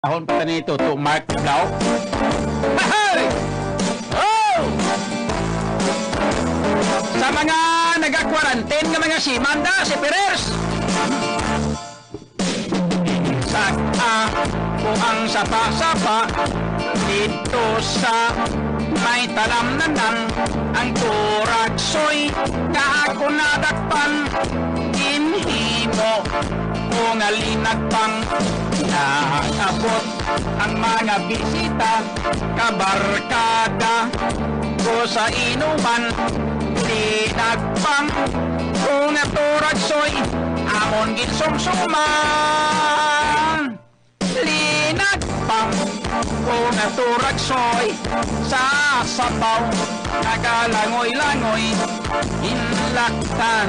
Ahon pa nito to Mark daw. Hey! Oh! Sa mga nagka-quarantine nga mga simanda, si Perers. Ko ang sapa-sapa dito sa may talamnanan ang turaksoy kaako nadakpan inhimo kung alinagpang naabot ang mga bisita kabarkada ko sa inuman linagpang kung turaksoy amon ginsumsuman linagpang kung turaksoy sa sabaw nagalangoy-langoy inlaktan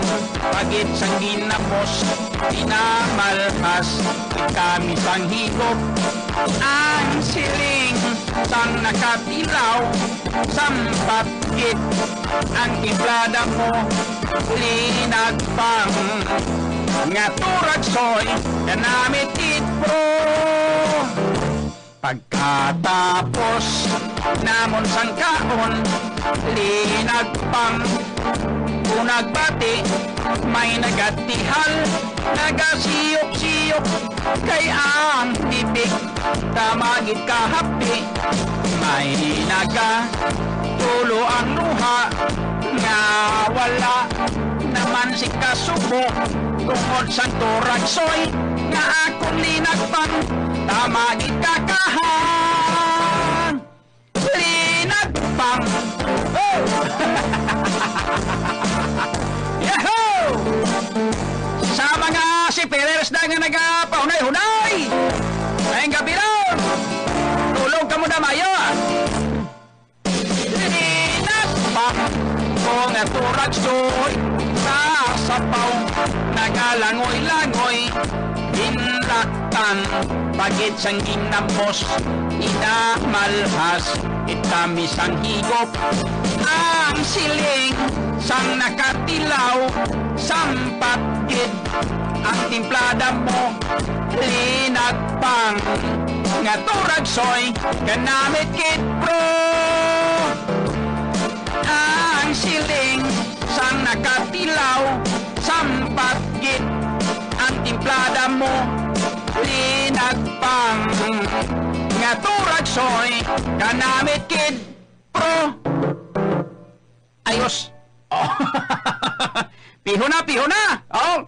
pagit sang ginapos pinamalhas kami sang higop ang siling sang nakatilaw sampatgit ang implada mo linagpang nga turaksoy kanamit it bro. Pagkatapos namon sang kaon linagpang kung nagbati may nagatihal nagasiyok-siyok kay ang bibig tamagit kahapi may tulo ang luha nga wala naman si kasubo tungod sa turaksoy nga akong linagpang tamagit kakahan linagpang oh! Yahoo! Sa mga si Perez na nga nagapahunay-hunay ngayong gabi ron tulog ka mo na mayo linagpang kung turaksoy sa sapaw nagalangoy-langoy inlaktan pagit sang ginapos inamalhas itamis ang higop ang siling sang nakatilaw sampatgid ang timplada mo linagpang nga turaksoy kanamit kit bro ang siling sang nakatilaw sampatgid ang timplada mo linagpang nga turaksoy kanamit kid pro ayos oh. Piho na oh